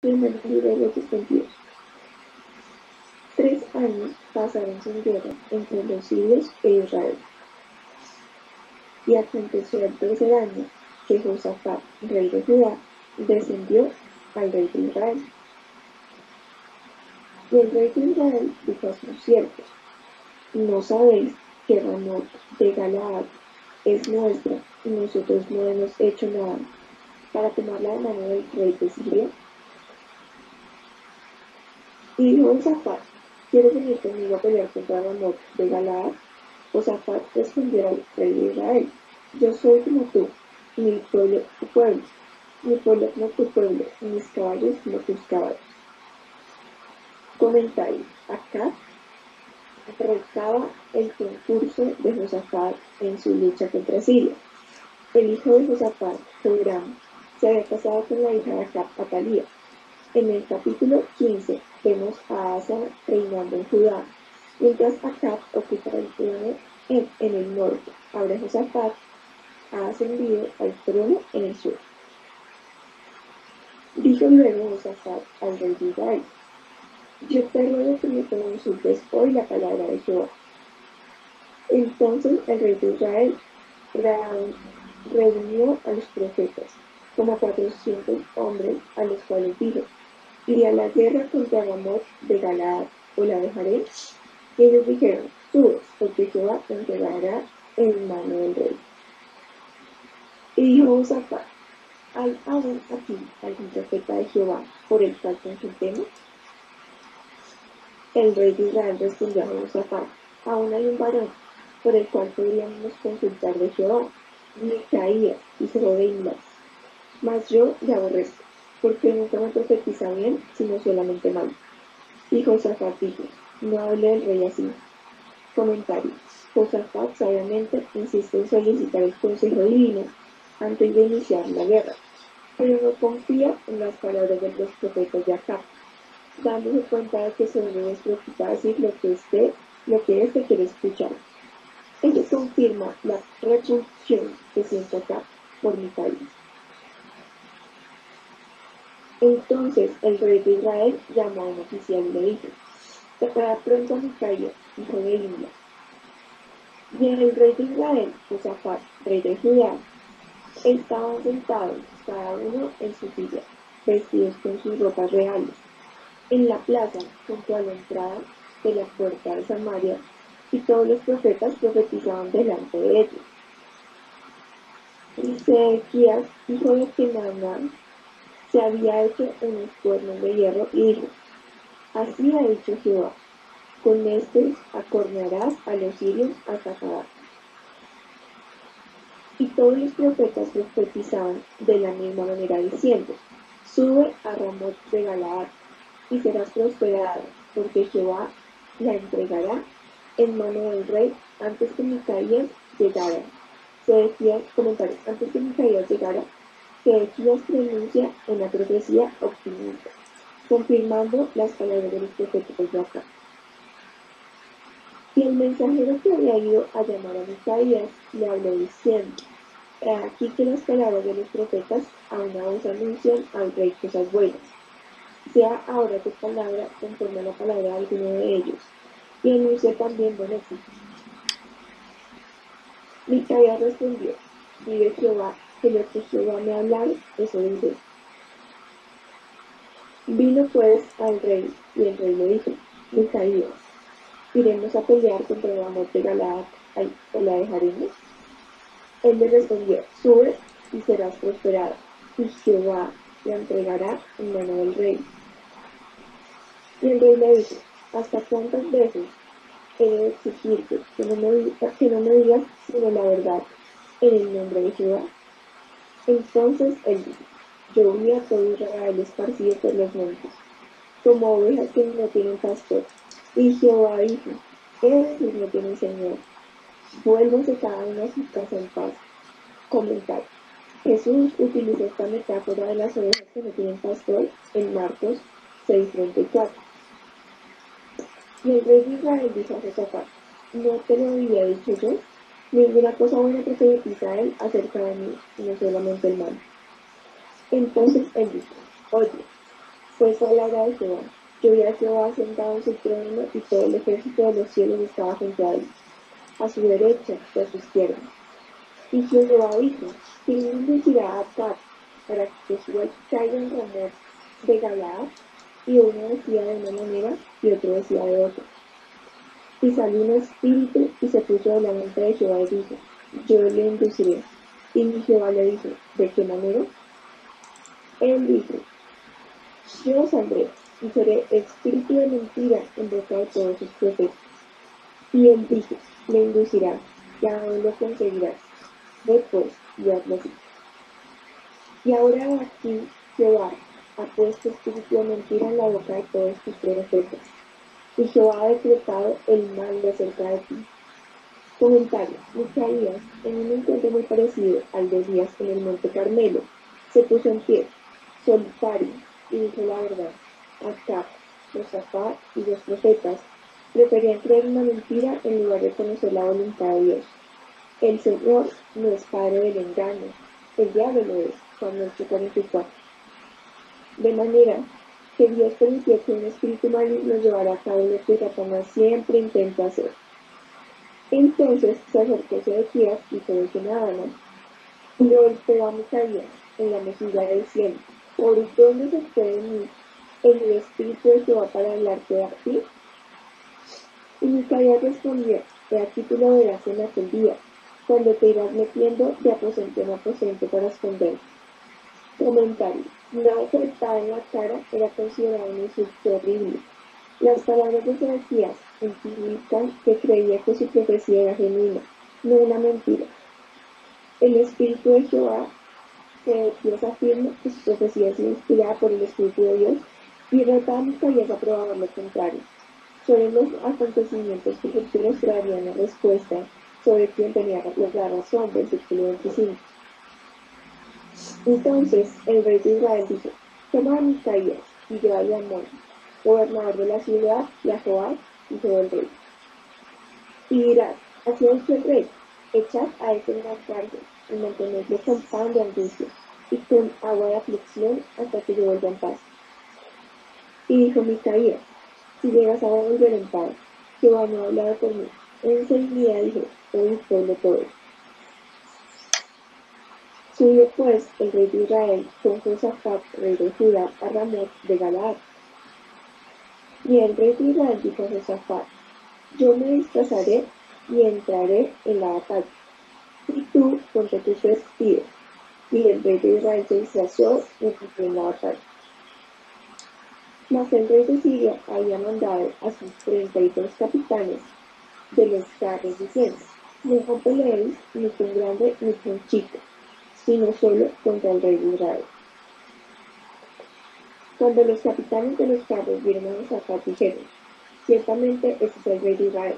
Primer libro de los suspendidos. 3 años pasaron sin guerra entre los sirios e Israel. Y aconteció el tercer año que Josafat, rey de Judá, descendió al rey de Israel. Y el rey de Israel dijo a sus siervos: ¿no sabéis que Ramot de Galaad es nuestra y nosotros no hemos hecho nada para tomarla de mano del rey de Siria? Y dijo Josafat: ¿quieres venir conmigo a pelear contra Ramot de Galaad? Josafat respondió al rey de Israel: yo soy como tú, y mi pueblo tu pueblo, mi pueblo como tu pueblo, y mis caballos como tus caballos. Comentario: acá recaba el concurso de Josafat en su lucha contra Siria. El hijo de Josafat, Joram, se había casado con la hija de Acab, Atalía. En el capítulo 15 vemos a Asa reinando en Judá, mientras Acab ocupa el trono en el norte. Ahora Josafat ha ascendido al trono en el sur. Dijo luego Josafat al rey de Israel: yo te ruego que me consultes hoy la palabra de Jehová. Entonces el rey de Israel reunió a los profetas, como 400 hombres, a los cuales dijo: ¿iré a la guerra contra Ramot de Galaad o la dejaré? Y ellos dijeron: sube, porque Jehová te entregará en mano del rey. Y dijo Josafat: ¿hay aún aquí algún profeta de Jehová por el cual consultemos? El rey de Israel respondió a Josafat: aún hay un varón por el cual podríamos consultar de Jehová, Micaías, hijo de Imla. Mas yo le aborrezco, porque nunca me profetiza bien, sino solamente mal. Y Josafat dijo: no hable el rey así. Comentario: Josafat sabiamente insiste en solicitar el consejo divino antes de iniciar la guerra, pero no confía en las palabras de los profetas de Acab, dándose cuenta de que solo les preocupa decir lo que éste quiere escuchar. Ello confirma la repulsión que siente Acab por Micaías. Entonces el rey de Israel llamó a un oficial y le dijo: prepara pronto a Micaías, hijo de Imla. Y el rey de Israel, Josafat, rey de Judá, estaban sentados, cada uno en su silla, vestidos con sus ropas reales, en la plaza, junto a la entrada de la puerta de Samaria, y todos los profetas profetizaban delante de ellos. Y Sedequías, hijo de Kenaná, se había hecho unos cuernos de hierro y dijo: así ha dicho Jehová, con estos acornearás a los sirios hasta acabar. Y todos los profetas profetizaban de la misma manera, diciendo: sube a Ramot de Galaad y serás prosperada, porque Jehová la entregará en mano del rey antes que Micaías llegara. Antes que Micaías llegara, Sedequías pronuncia una profecía optimista, confirmando las palabras de los profetas de Acab. Y el mensajero que había ido a llamar a Micaías le habló diciendo: aquí que las palabras de los profetas a una voz anuncian al rey cosas buenas. Sea ahora tu palabra conforme a la palabra de alguno de ellos, y anuncia también beneficios. Micaías respondió: vive Jehová, que lo que Jehová me hablare, eso diré. Vino pues al rey, y el rey le dijo: Micaías, ¿iremos a pelear contra Ramot de Galaad o la dejaremos? Él le respondió: sube y serás prosperada, y Jehová la entregará en mano del rey. Y el rey le dijo: ¿hasta cuántas veces he de exigirte que no me digas sino la verdad en el nombre de Jehová? Entonces él dijo: yo vi a todo Israel esparcido por los montes, como ovejas que no tienen pastor. Y Jehová dijo: ellos no tienen señor, vuélvanse cada uno a su casa en paz. Comentario: Jesús utiliza esta metáfora de las ovejas que no tienen pastor en Marcos 6:34. Y el rey de Israel dijo a Josafat: ¿no te lo había dicho yo? Ninguna cosa buena profetiza él acerca de mí, sino solamente el mal. Entonces él dijo: oye, Fue palabra de Jehová. Yo vi a Jehová sentado en su trono y todo el ejército de los cielos estaba junto a él, a su derecha y a su izquierda. Y Jehová dijo: ¿quién bendecirá a Acab para que Josué caiga en Ramot de Galaad? Y uno decía de una manera y otro decía de otra. Y salió un espíritu y se puso delante de Jehová y dijo: yo le induciré. Y Jehová le dijo: ¿de qué manera? Él dijo: yo saldré y seré espíritu de mentira en boca de todos sus profetas. Y él dijo: le inducirás, y aún lo conseguirás. Ve pues y hazlo así. Y ahora aquí Jehová ha puesto espíritu de mentira en la boca de todos tus profetas, y Jehová ha decretado el mal de cerca de ti. Comentario: Micaías, en un encuentro muy parecido al de Elías en el Monte Carmelo, se puso en pie, solitario, y dijo la verdad. Acab, Josafat y los profetas preferían creer una mentira en lugar de conocer la voluntad de Dios. El Señor no es padre del engaño, el diablo lo es. Juan 8:44. De manera que Dios permitió que un espíritu maligno llevara a cabo lo que Satanás siempre intenta hacer. Entonces se acercó Sedequías, hijo de Kenaana, y le golpeó a Micaías en la mejilla diciendo: ¿por dónde se fue de mí el espíritu de Jehová para hablarte a ti? Y Micaías respondió: he aquí tú lo verás en aquel día, cuando te irás metiendo de aposento en aposento para esconderte. Comentario: una bofetada en la cara era considerada un insulto horrible. Las palabras de Sedequías implican que creía que su profecía era genuina, no una mentira. El Espíritu de Jehová, Sedequías afirma que su profecía es inspirada por el Espíritu de Dios y reta a Micaías a probar lo contrario. Sobre los acontecimientos futuros traerían la respuesta sobre quién tenía la razón, versículo 25. Entonces el rey de Israel dijo: toma a Micaías y llévale a Amón, gobernador de la ciudad, y a Joab, hijo del rey. Y dirás: así ha dicho el rey: echad a este en la cárcel y mantenedlo con pan de angustia y con agua de aflicción hasta que yo vuelva en paz. Y dijo Micaías: si llegas a volver en paz, Jehová no ha hablado por mí. Enseguida dijo: oíd pueblo todo. Subió pues el rey de Israel con Josafat, rey de Judá, a Ramot de Galaad. Y el rey de Israel dijo a Josafat: yo me disfrazaré y entraré en la batalla, y tú ponte tus vestidos. Y el rey de Israel se disfrazó y entró en la batalla. Mas el rey de Siria había mandado a sus 32 capitanes de los carros diciendo: no peleéis ni con grande ni con chico, sino solo contra el rey de Israel. Cuando los capitanes de los carros vieron a Josafat, dijeron: ciertamente este es el rey de Israel.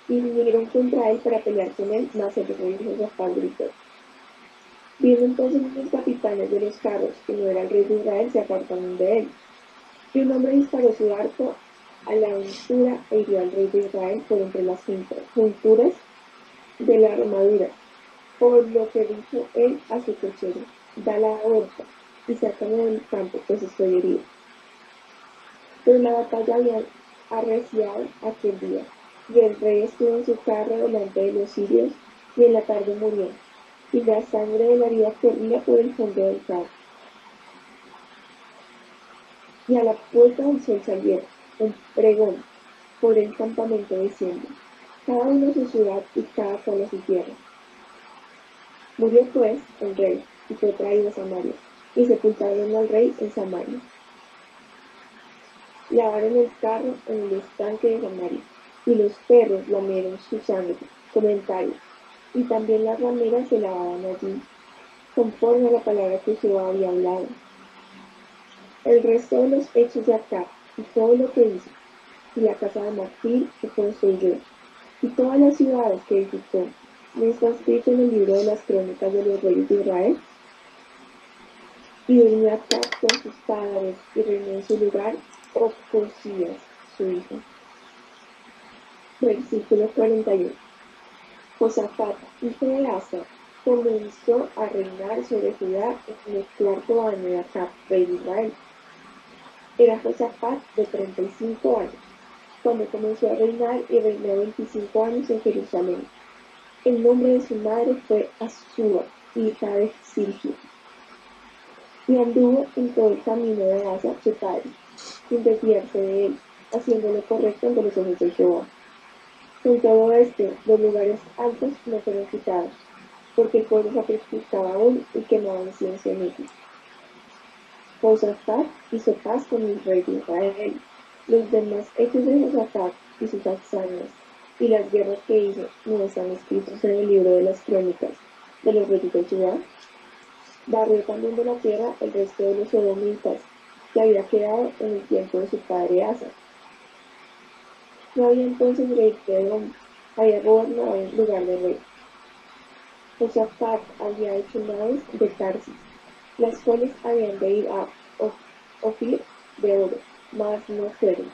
Y vinieron contra él para pelear con él, mas el rey de Josafat gritó. Viendo entonces los capitanes de los carros que no era el rey de Israel, se apartaron de él. Y un hombre disparó su arco a la untura e hirió al rey de Israel por entre las junturas de la armadura, por lo que dijo él a su cochero: da la horca y sácame del campo, pues estoy herido. Pero la batalla había arreciado aquel día, y el rey estuvo en su carro delante de los sirios, y en la tarde murió, y la sangre de la herida corría por el fondo del carro. Y a la puerta del sol salieron un pregón por el campamento diciendo: cada uno a su ciudad y cada cual a su tierra. Murió pues el rey y fue traído a Samaria, y sepultaron al rey en Samaria. Lavaron el carro en el estanque de Samaria, y los perros lamieron su sangre. Comentario: y también las rameras se lavaban allí, conforme a la palabra que Jehová había hablado. El resto de los hechos de Acab, y todo lo que hizo, y la casa de marfil que construyó, y todas las ciudades que edificó, ¿no está escrito en el libro de las crónicas de los reyes de Israel? Y durmió Acab con sus padres, y reinó en su lugar Ocosías, su hijo. Versículo 41. Josafat, hijo de Asa, comenzó a reinar sobre Judá en el cuarto año de Acab, rey de Israel. Era Josafat de 35 años, cuando comenzó a reinar y reinó 25 años en Jerusalén. El nombre de su madre fue Azúa, hija de Silgio, y anduvo en todo el camino de Asa, su padre, sin desviarse de él, haciendo lo correcto ante los ojos de Jehová. Con todo esto, los lugares altos no fueron quitados, porque el pueblo sacrificaba aún y quemaba incienso en ellos. Josafat hizo paz con el rey de Israel. Los demás hechos de Josafat y sus hazañas y las guerras que hizo no están escritos en el libro de las crónicas de los reyes de Judá. Barrió también de la tierra el resto de los sodomitas que había quedado en el tiempo de su padre Asa. No había entonces rey de Edom, había gobernado en lugar de rey. Josafat había hecho naves de Tarsis, las cuales habían de ir a Ofir de oro, mas no fueron,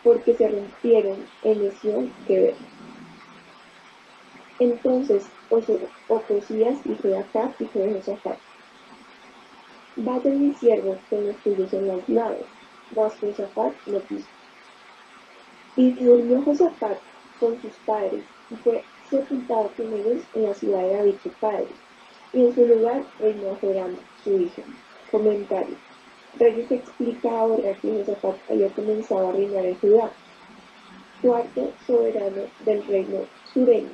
porque se rompieron en Esión Geber. Entonces Ocosías, hijo de Acab, hijo de Josafat: vayan mis siervos con los tuyos en las naves. Mas Josafat no quiso. Y durmió Josafat con sus padres, y fue sepultado con ellos en la ciudad de David su padre, y en su lugar reinó Joram, su hijo. Comentario: Reyes explica ahora que Josafat había comenzado a reinar en Judá, cuarto soberano del reino sureño.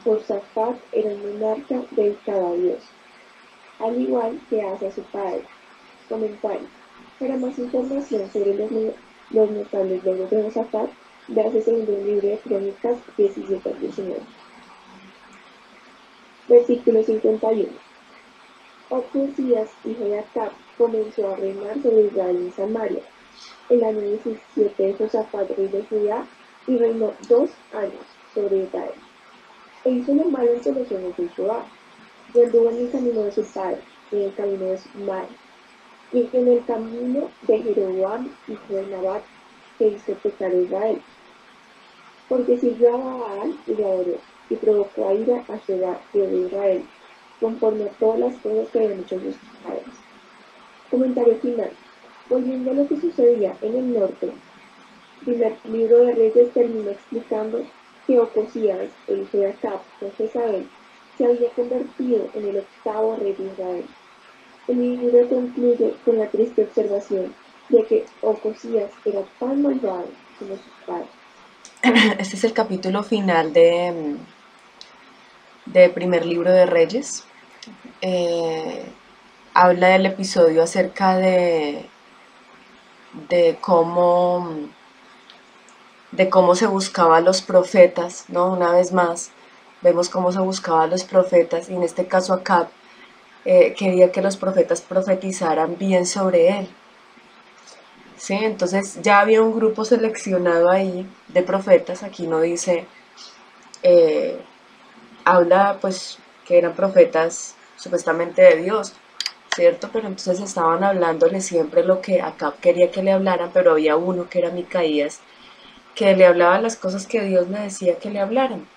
Josafat era un monarca dedicado a Dios, al igual que Asa su padre. Comentario: para más información sobre los notables logros de Josafat, veas el segundo libro de Crónicas 17 al 19. Versículo 51. Ocosías, hijo de Acab, comenzó a reinar sobre Israel en Samaria, el año 17 de Josafat, rey de Judá, y reinó 2 años sobre Israel. E hizo lo malo ante los ojos de Jehová, y anduvo en el camino de su padre, y en el camino de su madre, y en el camino de Jeroboam, hijo de Nabat, que hizo pecar a Israel, porque sirvió a Baal y lo adoró, y provocó a ira a Jehová, Dios de Israel, conforme a todas las cosas que habían hecho sus padres. Comentario final. Volviendo a lo que sucedía en el norte, primer libro de Reyes termina explicando que Ocosías, el hijo de Acab, con Jezabel, se había convertido en el 8º rey de Israel. El libro concluye con la triste observación de que Ocosías era tan malvado como sus padres. Este es el capítulo final de primer libro de Reyes. Habla del episodio acerca de cómo se buscaba a los profetas, ¿no? Una vez más, vemos cómo se buscaba a los profetas, y en este caso Acab quería que los profetas profetizaran bien sobre él. ¿Sí? Entonces ya había un grupo seleccionado ahí de profetas. Aquí no dice, habla pues que eran profetas supuestamente de Dios, ¿cierto? Pero entonces estaban hablándole siempre lo que Acab quería que le hablaran, pero había uno que era Micaías, que le hablaba las cosas que Dios le decía que le hablaran.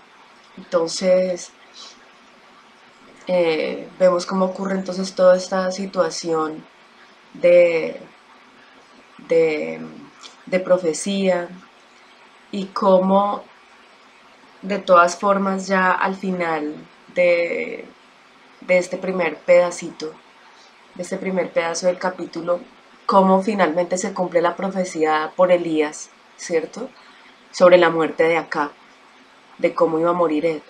Entonces vemos cómo ocurre entonces toda esta situación de, de, de profecía, y cómo de todas formas ya al final de este primer pedacito, de este primer pedazo del capítulo, cómo finalmente se cumple la profecía por Elías, ¿cierto? Sobre la muerte de Acab, de cómo iba a morir él.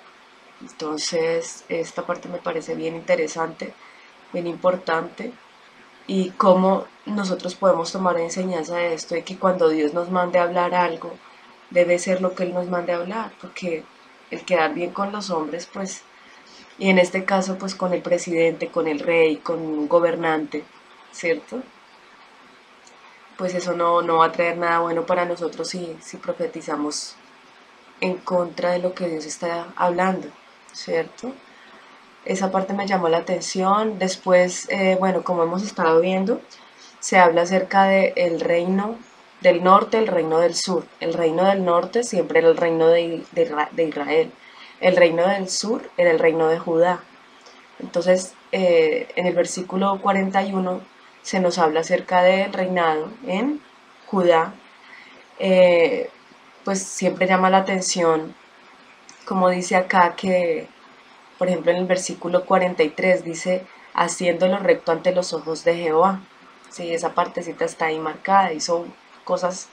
Entonces, esta parte me parece bien interesante, bien importante, y cómo nosotros podemos tomar enseñanza de esto, de que cuando Dios nos mande a hablar algo, debe ser lo que Él nos mande a hablar, porque el quedar bien con los hombres, pues, y en este caso, pues con el presidente, con el rey, con un gobernante, ¿cierto? Pues eso no va a traer nada bueno para nosotros si profetizamos en contra de lo que Dios está hablando, ¿cierto? Esa parte me llamó la atención. Después, bueno, como hemos estado viendo, se habla acerca del reino del norte, el reino del sur. El reino del norte siempre era el reino de Israel. El reino del sur era el reino de Judá. Entonces, en el versículo 41 se nos habla acerca del reinado en Judá, pues siempre llama la atención, como dice acá, que por ejemplo en el versículo 43 dice, haciéndolo recto ante los ojos de Jehová. Sí, esa partecita está ahí marcada y son cosas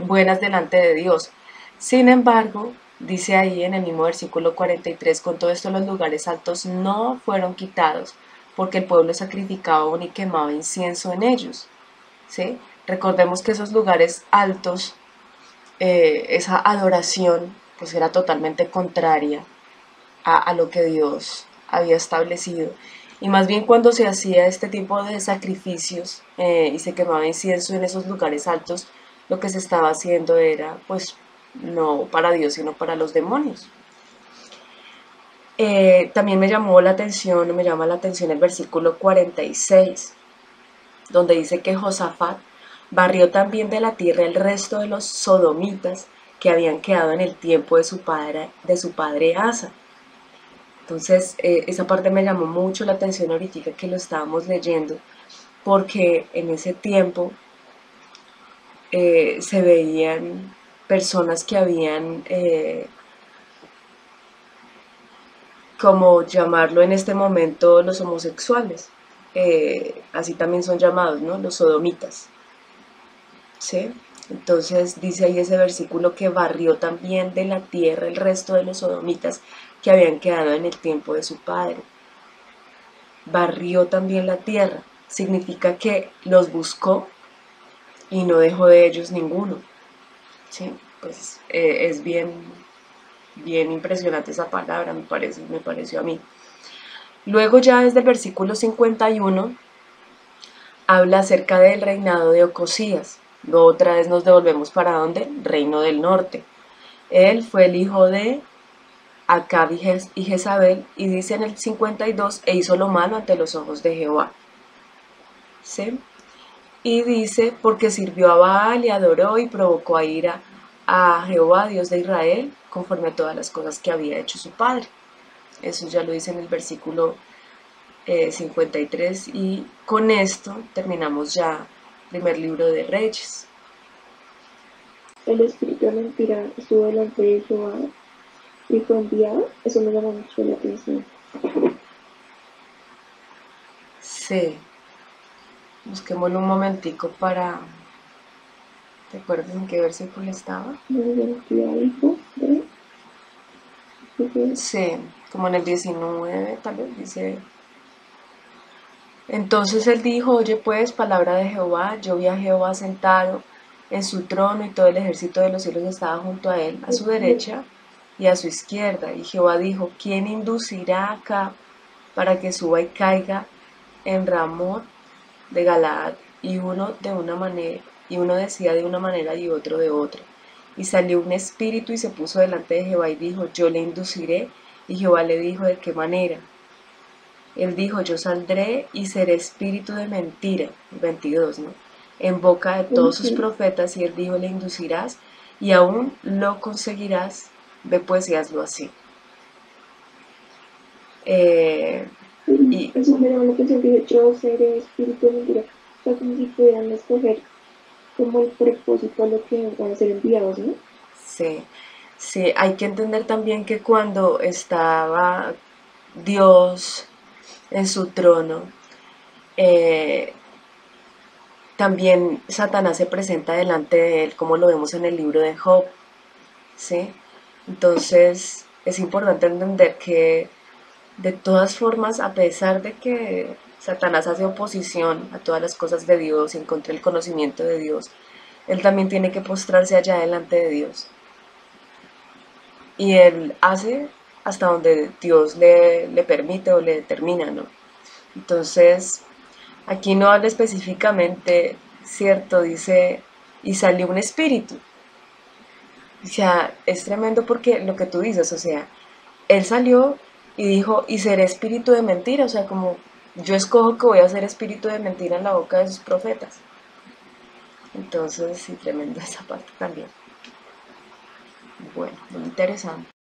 buenas delante de Dios. Sin embargo, dice ahí en el mismo versículo 43, con todo esto los lugares altos no fueron quitados, porque el pueblo sacrificaba y quemaba incienso en ellos. ¿Sí? Recordemos que esos lugares altos, esa adoración, pues era totalmente contraria a lo que Dios había establecido. Y más bien cuando se hacía este tipo de sacrificios y se quemaba incienso en esos lugares altos, lo que se estaba haciendo era, pues, no para Dios, sino para los demonios. También me llama la atención el versículo 46, donde dice que Josafat barrió también de la tierra el resto de los sodomitas que habían quedado en el tiempo de su padre Asa. Entonces, esa parte me llamó mucho la atención ahorita que lo estábamos leyendo, porque en ese tiempo se veían personas que habían, como llamarlo en este momento, los homosexuales. Así también son llamados, ¿no? Los sodomitas. ¿Sí? Entonces dice ahí ese versículo que barrió también de la tierra el resto de los sodomitas que habían quedado en el tiempo de su padre. Barrió también la tierra, significa que los buscó y no dejó de ellos ninguno. ¿Sí? Pues es bien impresionante esa palabra, me pareció a mí. Luego ya desde el versículo 51 habla acerca del reinado de Ocosías. Luego otra vez nos devolvemos para ¿dónde? Reino del norte. Él fue el hijo de Acab y Jezabel, y dice en el 52, e hizo lo malo ante los ojos de Jehová. ¿Sí? Y dice, porque sirvió a Baal y adoró y provocó a ira a Jehová, Dios de Israel, conforme a todas las cosas que había hecho su padre. Eso ya lo dice en el versículo 53, y con esto terminamos ya el primer libro de Reyes. El espíritu de mentira estuvo delante de Jehová y fue enviado. Eso me llama mucho la atención. Sí, busquémoslo un momentico para... ¿Te acuerdas en qué versículo estaba? Sí, como en el 19, tal vez dice... Entonces él dijo, oye pues, palabra de Jehová, yo vi a Jehová sentado en su trono y todo el ejército de los cielos estaba junto a él, a su derecha y a su izquierda. Y Jehová dijo, ¿quién inducirá acá para que suba y caiga en Ramot de Galaad? Y uno decía de una manera y otro de otra. Y salió un espíritu y se puso delante de Jehová y dijo, yo le induciré. Y Jehová le dijo, ¿de qué manera? Él dijo, yo saldré y seré espíritu de mentira, 22, ¿no? En boca de todos sus profetas, y él dijo, le inducirás y aún lo conseguirás, ve pues y hazlo así. Y eso me llama la atención, que yo seré espíritu de mentira. O sea, como si pudieran escoger como el propósito a lo que van a ser enviados, ¿no? Sí, sí, hay que entender también que cuando estaba Dios en su trono, también Satanás se presenta delante de él, como lo vemos en el libro de Job, ¿sí? Entonces es importante entender que de todas formas, a pesar de que Satanás hace oposición a todas las cosas de Dios y en contra del conocimiento de Dios, él también tiene que postrarse allá delante de Dios. Y él hace hasta donde Dios le permite o le determina, ¿no? Entonces, aquí no habla específicamente, ¿cierto? Dice, y salió un espíritu. O sea, es tremendo porque lo que tú dices, o sea, él salió y dijo, y seré espíritu de mentira, o sea, como yo escojo que voy a ser espíritu de mentira en la boca de sus profetas. Entonces, sí, tremenda esa parte también. Bueno, muy interesante.